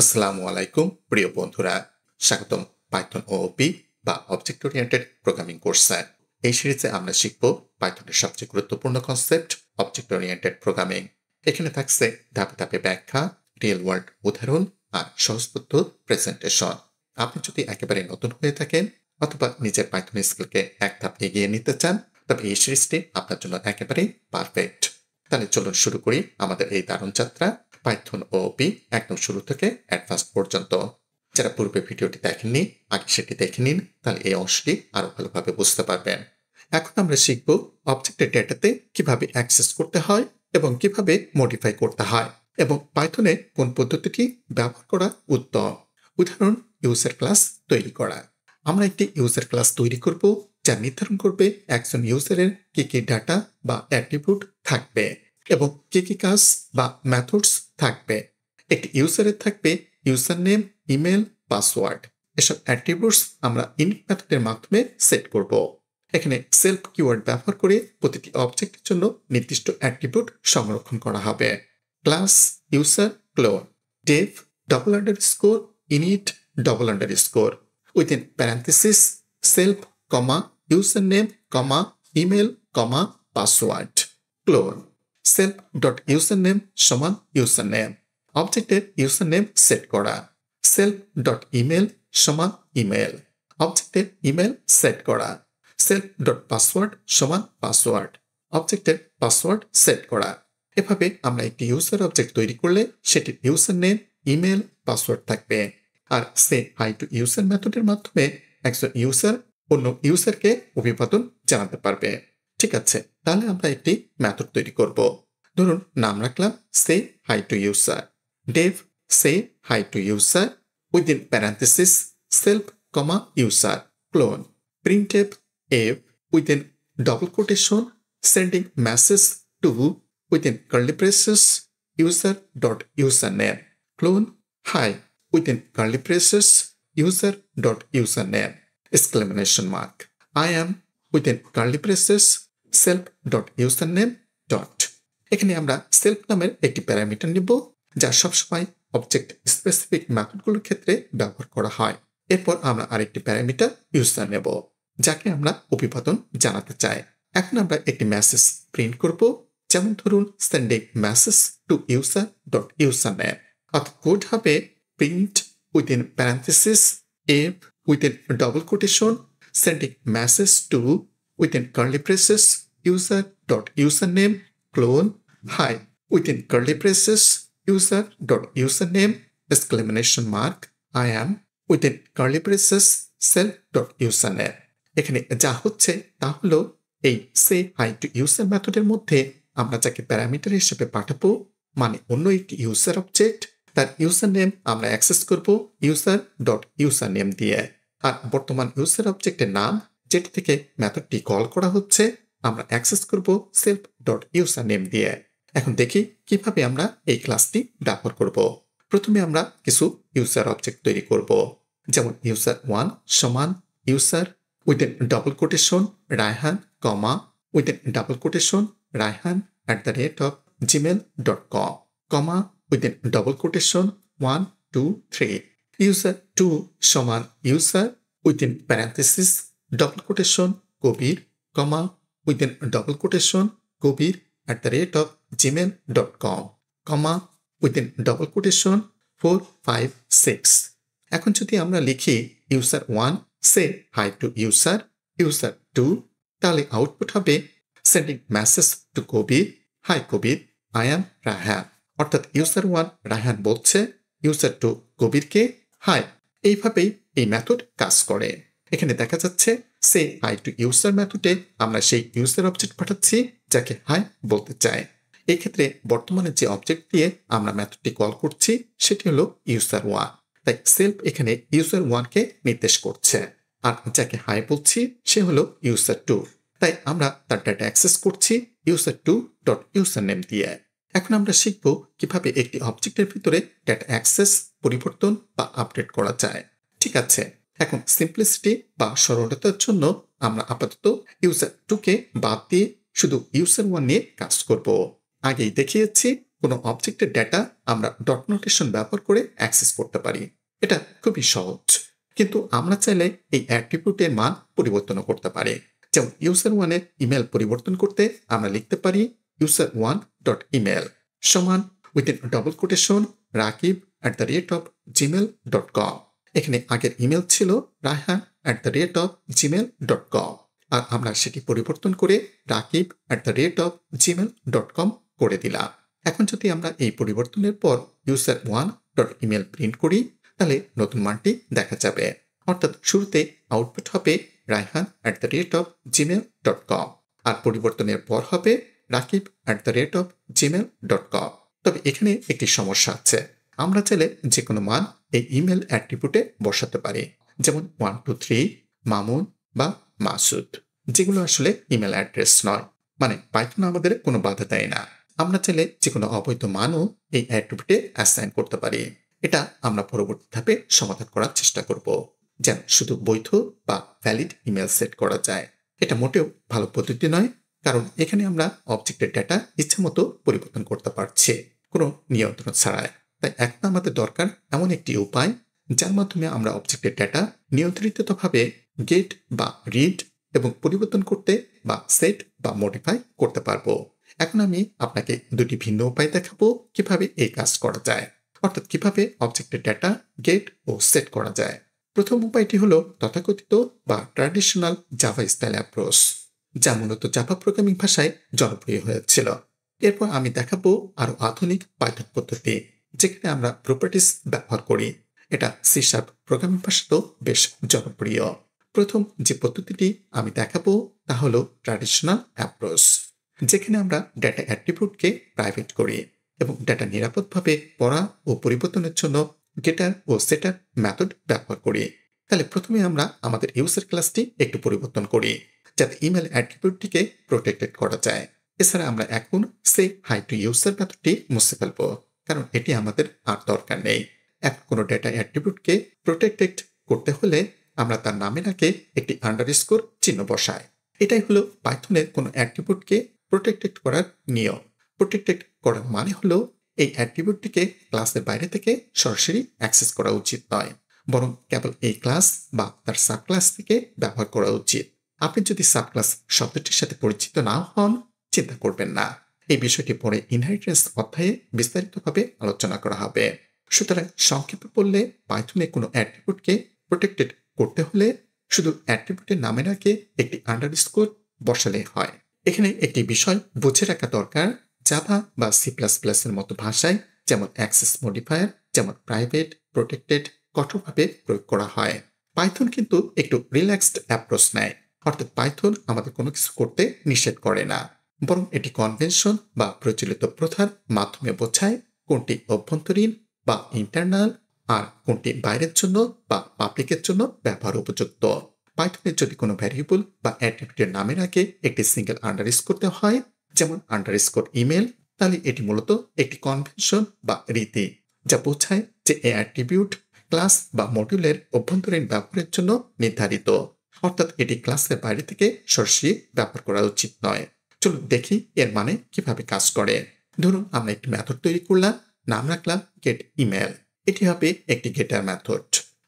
আসসালামু আলাইকুম প্রিয় বন্ধুরা, স্বাগতম পাইথন ওওপি বা অবজেক্ট ওরিয়েন্টেড প্রোগ্রামিং কোর্সে। এই সিরিজে আমরা শিখব পাইথনের সবচেয়ে গুরুত্বপূর্ণ কনসেপ্ট অবজেক্ট ওরিয়েন্টেড প্রোগ্রামিং। এখানে থাকছে ধাপে ধাপে ব্যাখ্যা, রিয়েল ওয়ার্ল্ড উদাহরণ আর সহজবোধ্য প্রেজেন্টেশন। আপনি যদি একেবারে নতুন হয়ে থাকেন অথবা নিজের পাইথন স্কিলকে এক ধাপ এগিয়ে নিতে চান, তবে এই সিরিজটি আপনার জন্য একেবারেই পারফেক্ট। তাহলে চলুন শুরু করি আমাদের এই দারুণ যাত্রা পাইথন ওওপি একদম শুরু থেকে অ্যাডভান্স পর্যন্ত। যারা পূর্বে ভিডিওটি দেখেননি, আগে সেটি দেখে নিন, তাহলে এই অংশটি আরো ভালোভাবে বুঝতে পারবেন। এখন আমরা শিখব অবজেক্টের ডেটাতে কিভাবে অ্যাক্সেস করতে হয় এবং কিভাবে মডিফাই করতে হয় এবং পাইথনে কোন পদ্ধতিটি ব্যবহার করা উত্তম। উদাহরণ, ইউজার ক্লাস তৈরি করা। আমরা একটি ইউজার ক্লাস তৈরি করব যা নির্ধারণ করবে একজন ইউজারের কি কি ডাটা বা অ্যাট্রিবিউট থাকবে এবং কি কি কাজ বা মেথডস থাকবে। একটি ইউজারের থাকবে ইউজার নেম, ইমেল, পাসওয়ার্ড। এসব অ্যাট্রিবিউটস আমরা ইনিট মেথডের মাধ্যমে সেট করব। এখানে সেলফ কিওয়ার্ড ব্যবহার করে প্রতিটি অবজেক্টের জন্য নির্দিষ্ট অ্যাট্রিবিউট সংরক্ষণ করা হবে। Class user colon def double underscore init double underscore within parenthesis self comma user name comma email comma password. Colon self dot user name সমান ইউজার নেম, অবজেক্টের ইউজার নেম সেট করা। সেলফ ডট ইমেল সমান email, অবজেক্টের email set করা। Self dot password সমান password, অবজেক্টের password set করা। এভাবে আমরা একটি ইউজার অবজেক্ট তৈরি করলে সেটির ইউজার নেম, ইমেল, পাসওয়ার্ড থাকবে। আর সে হাই টু ইউজার মেথডের মাধ্যমে একজন ইউজার অন্য ইউজারকে অভিবাদন জানাতে পারবে। ঠিক আছে, তাহলে আমরা একটি মেথড তৈরি করব। ধরুন নাম রাখলাম say hi to user. Def say hi to user within parenthesis self comma user colon. Print f এভ within double quotation sending message to within curly braces user dot user name colon hi within curly braces user dot username exclamation mark I am within curly braces self dot username dot। এখানে আমরা self নামের একটি parameter নিব যা সবসময় object specific মেথডগুলোর ক্ষেত্রে ব্যবহার করা হয়। এরপর আমরা আরেকটি প্যারামিটার ইউজার নেব যাকে আমরা অভিবাদন জানাতে চাই। এখন আমরা একটি মেসেজ প্রিন্ট করব, যেমন ধরুন sending message two user dot username. অর্থাৎ কোড হবে print within parenthesis if within double quotation sending message to within curly braces user dot username clone hi within curly braces user dot username exclamation mark I am within curly braces self dot username। এখানে যা হচ্ছে তা হলো এই সে hi to user মেথডের মধ্যে আমরা যাকে প্যারামিটার হিসেবে পাঠাবো, মানে অন্য একটি ইউজার অবজেক্ট, তার ইউজার নেম আমরা অ্যাক্সেস করব ইউজার ডট ইউজার নেম দিয়ে। আর বর্তমান ইউজার অবজেক্টের নাম যেটি থেকে মেথডটি কল করা হচ্ছে আমরা অ্যাক্সেস করব সেলফ ডট ইউজার নেম দিয়ে। এখন দেখি কিভাবে আমরা এই ক্লাসটি ব্যবহার করব। প্রথমে আমরা কিছু ইউজার অবজেক্ট তৈরি করব, যেমন ইউজার 1 সমান user within double quotation Raihan comma within double quotation Raihan @gmail.com comma within double quotation 1 2 3 user 2 সমান user within parenthesis double quotation কবির comma within double quotation কবির @gmail.com comma within double quotation 4 5 6। এখন যদি আমরা লিখি user 1 say hi to user 2, তাহলে output হবে sending message to Kabir hi Kabir I am Raihan. অর্থাৎ user 1 Raihan বলছে user 2 কবিরকে high. এইভাবেই এই মেথড কাজ করে। এখানে দেখা যাচ্ছে সে হাই টু ইউজার মেথডে আমরা সেই ইউজার অবজেক্ট পাঠাচ্ছি যাকে হাই বলতে চাই। এই ক্ষেত্রে বর্তমানে যে অবজেক্ট দিয়ে আমরা মেথডটি কল করছি সেটি হলো ইউজার 1, তাই সেলফ এখানে ইউজার 1 কে নির্দেশ করছে। আর যাকে হাই বলছি সে হলো ইউজার 2, তাই আমরা তার ডাটা অ্যাক্সেস করছি ইউজার 2 ডট ইউজার নেম দিয়ে। এখন আমরা শিখব কিভাবে একটি অবজেক্টের ভিতরে ডেটা অ্যাক্সেস, পরিবর্তন বা আপডেট করা যায়। ঠিক আছে, এখন সিম্পলিসিটি বা সরলতার জন্য আমরা আপাতত ইউজার 2 কে বাদ দিয়ে শুধু ইউজার 1 নিয়ে কাজ করব। আগেই দেখিয়েছি কোনো অবজেক্টের ডেটা আমরা ডট নোটেশন ব্যবহার করে অ্যাক্সেস করতে পারি। এটা খুবই সহজ, কিন্তু আমরা চাইলে এই অ্যাট্রিবিউটের মান পরিবর্তনও করতে পারি। যেমন user1 এর ইমেল পরিবর্তন করতে আমরা লিখতে পারি user1.email সমান উইথিন ডবল কোটেশন rakib@gmail.com। এখানে আগের ইমেল ছিল rayhan@gmail.com, আর আমরা সেটি পরিবর্তন করে rakib@gmail.com করে দিলাম। এখন যদি আমরা এই পরিবর্তনের পর user1.email প্রিন্ট করি, তাহলে নতুন মানটি দেখা যাবে। অর্থাৎ শুরুতে আউটপুট হবে rayhan@gmail.com, আর পরিবর্তনের পর হবে rakib@gmail.com। তবে এখানে একটি সমস্যা আছে। আমরা চাইলে যে কোনো মান এই ইমেল অ্যাট্রিবিউটে বসাতে পারি, যেমন 123 মামুন বা মাসুদ, যেগুলো আসলে ইমেল অ্যাড্রেস নয়। মানে পাইথন আমাদের কোনো বাধা দেয় না। আমরা চাইলে যে কোনো অবৈধ মানও এই অ্যাট্রিবিউটে অ্যাসাইন করতে পারি। এটা আমরা পরবর্তী ধাপে সমাধান করার চেষ্টা করব, যেন শুধু বৈধ বা ভ্যালিড ইমেল সেট করা যায়। এটা মোটেও ভালো পদ্ধতি নয়, কারণ এখানে আমরা অবজেক্টের ডেটা ইচ্ছামতো পরিবর্তন করতে পারছি কোনো নিয়ন্ত্রণ ছাড়াই। তাই এখন আমাদের দরকার এমন একটি উপায় যার মাধ্যমে আমরা অবজেক্টের ডেটা নিয়ন্ত্রিতভাবে গেট বা রিড এবং পরিবর্তন করতে বা সেট বা মডিফাই করতে পারবো। এখন আমি আপনাকে দুটি ভিন্ন উপায় দেখাবো কিভাবে এই কাজ করা যায়, অর্থাৎ কিভাবে অবজেক্টের ডেটা গেট ও সেট করা যায়। প্রথম উপায়টি হলো তথাকথিত বা ট্র্যাডিশনাল জাভা স্টাইল অ্যাপ্রোচ, যা মূলত জাভা প্রোগ্রামিং ভাষায় জনপ্রিয় হয়েছিল। এরপর আমি দেখাবো আরো আধুনিক পাইথন পদ্ধতি, যেখানে আমরা প্রপার্টিস ব্যবহার করি। এটা C# প্রোগ্রামিং ভাষাতেও বেশ জনপ্রিয়। প্রথম যে পদ্ধতিটি আমি দেখাবো তা হলো ট্র্যাডিশনাল অ্যাপ্রোচ, যেখানে আমরা ডেটা অ্যাট্রিবিউটকে প্রাইভেট করি এবং ডেটা নিরাপদভাবে পড়া ও পরিবর্তনের জন্য গেটার ও সেটার মেথড ব্যবহার করি। তাহলে প্রথমে আমরা আমাদের ইউজার ক্লাসটি একটু পরিবর্তন করি, যাতে ইমেল অ্যাট্রিবিউটটিকে প্রোটেক্টেড করা যায়। এছাড়া আমরা এখন সে হাই টু ইউজার মেথডটি মুছে ফেলবো, কারণ এটি আমাদের আর দরকার নেই। এখন কোনো ডেটা অ্যাট্রিবিউটকে প্রোটেক্টেড করতে হলে আমরা তার নামের আগে একটি আন্ডারস্কোর চিহ্ন বসাই। এটাই হলো পাইথনের কোনো অ্যাট্রিবিউটকে প্রোটেক্টেড করার নিয়ম। প্রোটেক্টেড করার মানে হলো এই অ্যাট্রিবিউটটিকে ক্লাসের বাইরে থেকে সরাসরি অ্যাক্সেস করা উচিত নয়, বরং কেবল এই ক্লাস বা তার সাবক্লাস থেকে ব্যবহার করা উচিত। আপনি যদি সাবক্লাস শব্দটির সাথে পরিচিত না হন, চিন্তা করবেন না। এই বিষয়টি পরে ইনহেরিটেন্স অধ্যায়ে বিস্তারিতভাবে আলোচনা করা হবে। সুতরাং সংক্ষেপে বললে, পাইথনে কোনো অ্যাট্রিবিউটকে প্রোটেক্টেড করতে হলে শুধু অ্যাট্রিবিউটের নামের আগে একটি আন্ডারস্কোর বসালে হয়। এখানে একটি বিষয় বুঝে রাখা দরকার, জাভা বা C++ এর মতো ভাষায় যেমন অ্যাক্সেস মডিফায়ার, যেমন প্রাইভেট, প্রোটেক্টেড কঠোরভাবে প্রয়োগ করা হয়, পাইথন কিন্তু একটু রিল্যাক্সড অ্যাপ্রোচ নেয়। অর্থাৎ পাইথন আমাদের কোনো কিছু করতে নিষেধ করে না, বরং এটি কনভেনশন বা প্রচলিত প্রথার মাধ্যমে বোঝায় কোনটি অভ্যন্তরীণ বা ইন্টারনাল আর কোনটি বাইরের জন্য বা পাবলিকের জন্য ব্যবহার উপযুক্ত। পাইথনের যদি কোনো ভ্যারিয়েবল বা অ্যাট্রিবিউটের নামের আগে একটি সিঙ্গেল আন্ডারস্কোর দেওয়া হয়, যেমন আন্ডারস্কোর ইমেল, তাহলে এটি মূলত একটি কনভেনশন বা রীতি, যা বোঝায় যে এই অ্যাট্রিবিউট ক্লাস বা মডিউলের অভ্যন্তরীণ ব্যবহারের জন্য নির্ধারিত। অর্থাৎ এটি ক্লাসের বাইরে থেকে সরাসরি ব্যবহার করা উচিত নয়। চলুন দেখি এর মানে কিভাবে কাজ করে। ধরুন আমরা একটি মেথড তৈরি করলাম, নাম রাখলাম গেট ইমেল। এটি হবে একটি গেটার মেথড,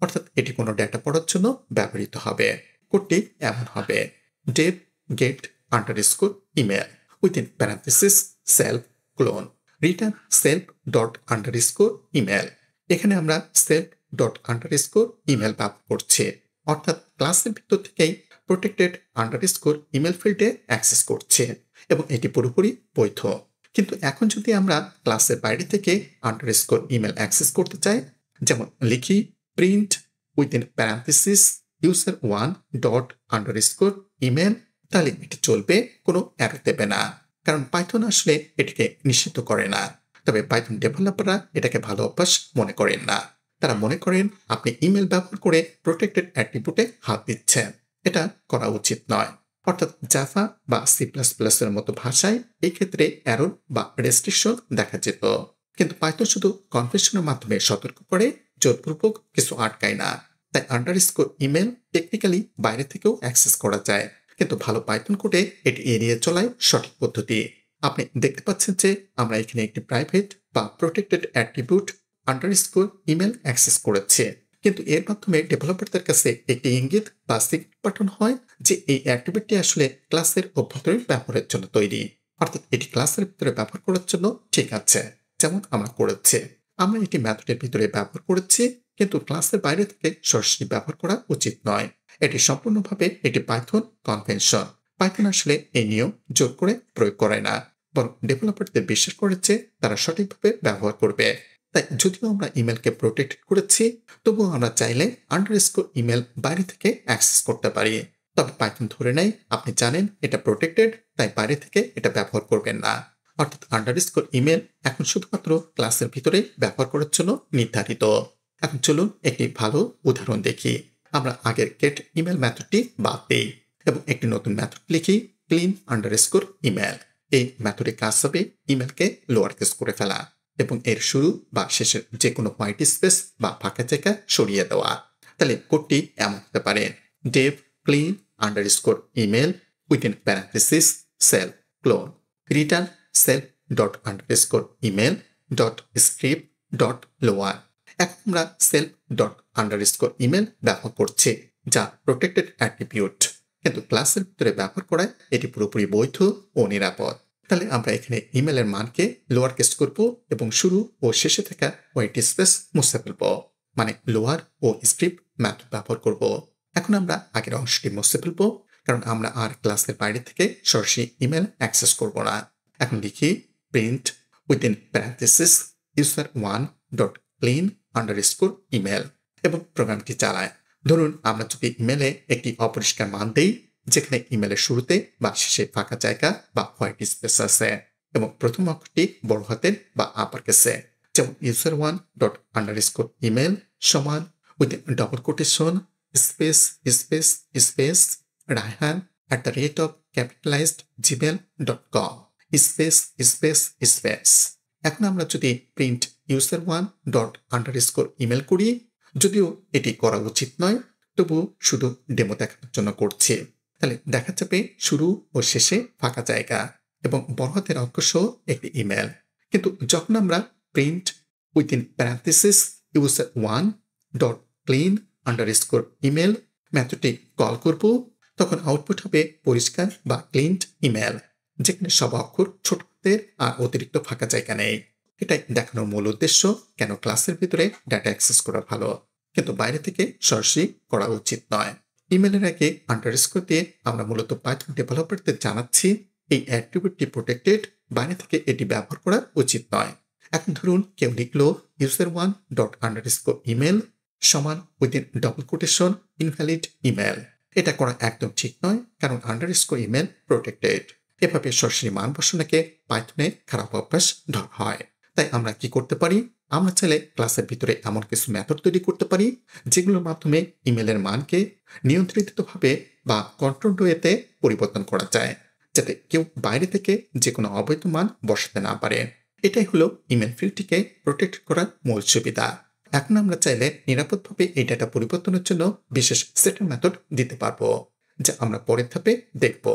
অর্থাৎ এটি কোনো ডেটা পড়ার জন্য ব্যবহৃত হবে। কোডটি এমন হবে def get underscore email within parenthesis self colon return self dot underscore email. এখানে আমরা সেলফ ডট আন্ডারস্কোর ইমেল ব্যবহার করছি, অর্থাৎ ক্লাসের ভিতর থেকেই প্রোটেক্টেড আন্ডারস্কোর ইমেল ফিল্ডে অ্যাক্সেস করছে এবং এটি পুরোপুরি বৈধ। কিন্তু এখন যদি আমরা ক্লাসের বাইরে থেকে আন্ডারস্কোর ইমেল অ্যাক্সেস করতে চাই, যেমন লিখি print within parenthesis user1 dot underscore email, তাহলে এটি চলবে, কোনো এরর দেবে না, কারণ পাইথন আসলে এটিকে নিষিদ্ধ করে না। তবে পাইথন ডেভেলপাররা এটাকে ভালো অভ্যাস মনে করেন না। তারা মনে করেন আপনি ইমেল ব্যবহার করে প্রোটেক্টেড অ্যাট্রিবিউটে হাত দিচ্ছেন। এটা করা উচিত নয়। অর্থাৎ জাভা বা C++ এর মতো ভাষায় এই ক্ষেত্রে এরর বা রেস্ট্রিকশন দেখা যেত, কিন্তু পাইথন শুধু কনভেনশনের মাধ্যমে সতর্ক করে, জোরপূর্বক কিছু আটকায় না। তাই আন্ডারস্কোর ইমেল টেকনিক্যালি বাইরে থেকেও অ্যাক্সেস করা যায়, কিন্তু ভালো পাইথন কোডে এটি এড়িয়ে চলাই সঠিক পদ্ধতি। আপনি দেখতে পাচ্ছেন যে আমরা এখানে একটি প্রাইভেট বা protected attribute underscore email access করেছি। কিন্তু এর মাধ্যমে ডেভেলপারদের কাছে একটি ইঙ্গিত বা সিগন্যাল পাঠানো হয় যে এই অ্যাট্রিবিউটটি আসলে ক্লাসের অভ্যন্তরীণ ব্যবহারের জন্য তৈরি, অর্থাৎ এটি ক্লাসের ভিতরে ব্যবহার করার জন্য ঠিক আছে। যেমন আমরা করেছি, আমরা এটি মেথডের ভিতরে ব্যবহার করেছি, কিন্তু ক্লাসের বাইরে থেকে সরাসরি ব্যবহার করা উচিত নয়। এটি সম্পূর্ণভাবে একটি পাইথন কনভেনশন। পাইথন আসলে এই নিয়ম জোর করে প্রয়োগ করে না, বরং ডেভেলপারদের বিশ্বাস করে যে তারা সঠিকভাবে ব্যবহার করবে। তাই যদিও আমরা ইমেলকে প্রোটেক্ট করেছি, তবুও আমরা চাইলে আন্ডারস্কোর ইমেল বাইরে থেকে অ্যাক্সেস করতে পারি। তবে পাইথন ধরে নেয় আপনি জানেন এটা প্রোটেক্টেড, তাই বাইরে থেকে এটা ব্যবহার করবেন না। অর্থাৎ আন্ডারস্কোর ইমেল এখন শুধুমাত্র ক্লাসের ভিতরে ব্যবহার করার জন্য নির্ধারিত। এখন চলুন একটি ভালো উদাহরণ দেখি। আমরা আগের গেট ইমেল মেথডটি বাদ দিই এবং একটি নতুন মেথড লিখি, ক্লিন আন্ডারস্কোর ইমেল। এই মেথডে কাজ হবে ইমেলকে লোয়ার কেস করে ফেলা এবং এর শুরু বা শেষের যে কোনো হোয়াইট স্পেস বা ফাঁকা জায়গা সরিয়ে দেওয়া। তাহলে কোডটি এমন হতে পারে, def clean underscore email within parenthesis self colon return self dot underscore email dot strip dot lower. এখন আমরা সেলফ ডট আন্ডারস্কোর ইমেল ব্যবহার করছি, যা প্রোটেক্টেড অ্যাট্রিবিউট, কিন্তু ক্লাসের ভিতরে ব্যবহার করায় এটি পুরোপুরি বৈধ ও নিরাপদ। তাহলে আমরা এখানে ইমেলের মানকে লোয়ার কেস করব এবং শুরু ও শেষে থাকা হোয়াইট স্পেস মুছে ফেলব, মানে লোয়ার ও স্ক্রিপ্ট মেথড ব্যবহার করব। এখন আমরা আগের অংশটি মুছে ফেলব, কারণ আমরা আর ক্লাসের বাইরে থেকে সরাসরি ইমেল অ্যাক্সেস করব না। এখন লিখি print within parenthesis user1 dot clean underscore email এবং প্রোগ্রামটি চালায়। ধরুন আমরা যদি ইমেলে একটি অপরিষ্কার মান দেই, যেখানে ইমেলের শুরুতে বা শেষে ফাঁকা জায়গা বা হোয়াইট স্পেস আছে এবং প্রথম অক্ষরটি বড় হাতের বা আপার কেসে, যেমন user1 ডট আন্ডারস্কোর ইমেল সমান within double quotation space space space Raihan @capitalizedgmail.com space space space. এখন আমরা যদি print user1 dot underscore email করি, যদিও এটি করা উচিত নয়, তবু শুধু ডেমো দেখানোর জন্য করছি। তাহলে দেখা যাবে শুরু ও শেষে ফাঁকা জায়গা এবং বড় হাতের অক্ষর সহ একটি ইমেল। কিন্তু যখন আমরা print within parenthesis user1 dot clean underscore email মেথডটি কল করব, তখন আউটপুট হবে পরিষ্কার বা ক্লিনড ইমেল, যেখানে সব অক্ষর ছোট হাতের আর অতিরিক্ত ফাঁকা জায়গা নেই। এটাই দেখানোর মূল উদ্দেশ্য, কেন ক্লাসের ভিতরে ডাটা অ্যাক্সেস করা ভালো, কিন্তু বাইরে থেকে সরাসরি করা উচিত নয়। ইমেলের আগে আন্ডারস্কোর দিয়ে আমরা মূলত পাইথন ডেভেলপারদের জানাচ্ছি এই অ্যাট্রিবিউটটি প্রোটেক্টেড, বাইরে থেকে এটি ব্যবহার করা উচিত নয়। এখন ধরুন কেউ লিখলো user1 ডট আন্ডারস্কোর ইমেল সমান within double quotation invalid email. এটা করা একদম ঠিক নয়, কারণ আন্ডারস্কোর ইমেল প্রোটেক্টেড। এভাবে সরাসরি মান বসানোকে পাইথনে খারাপ অভ্যাস ধরা হয়। তাই আমরা কি করতে পারি, আমরা চাইলে ক্লাসের ভিতরে এমন কিছু মেথড তৈরি করতে পারি যেগুলোর মাধ্যমে ইমেলের মানকে নিয়ন্ত্রিতভাবে বা কন্ট্রোল ওয়েতে পরিবর্তন করা যায়, যাতে কেউ বাইরে থেকে যে কোনো অবৈধ মান বসাতে না পারে। এটাই হলো ইমেল ফিল্ডটিকে প্রোটেক্ট করার মূল সুবিধা। এখন আমরা চাইলে নিরাপদভাবে এই ডাটা পরিবর্তনের জন্য বিশেষ সেটের মেথড দিতে পারবো, যা আমরা পরের ধাপে দেখব।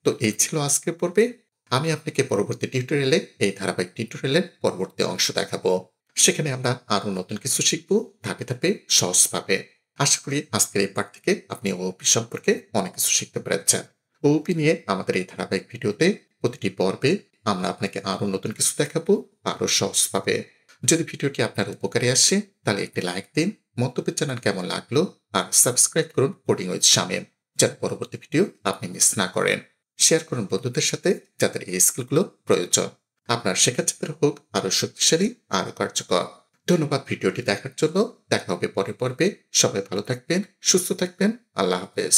তো এই ছিল আজকের পর্বে। আমি আপনাকে পরবর্তী টিউটোরিয়ালে এই ধারাবাহিক টিউটোরিয়ালের পরবর্তী অংশ দেখাবো। সেখানে আমরা আরো নতুন কিছু শিখবো ধাপে ধাপে সহজভাবে। আশা করি আজকের এই পাঠ থেকে আপনি ওওপি সম্পর্কে অনেক কিছু শিখতে পেরেছেন। ওওপি নিয়ে আমাদের এই ধারাবাহিক ভিডিওতে প্রতিটি পর্বে আমরা আপনাকে আরো নতুন কিছু দেখাবো আরো সহজভাবে। যদি ভিডিওটি আপনার উপকারে আসে তাহলে একটি লাইক দিন, মন্তব্য জানান কেমন লাগলো, আর সাবস্ক্রাইব করুন কোডিং উইথ শামীম, যাতে পরবর্তী ভিডিও আপনি মিস না করেন। শেয়ার করুন বন্ধুদের সাথে যাদের এই স্কিলগুলো প্রয়োজন। আপনার শেখা চাপের হোক আরো শক্তিশালী, আরো কার্যকর। ধন্যবাদ ভিডিওটি দেখার জন্য। দেখা হবে পরের পর্বে। সবাই ভালো থাকবেন, সুস্থ থাকবেন। আল্লাহ হাফেজ।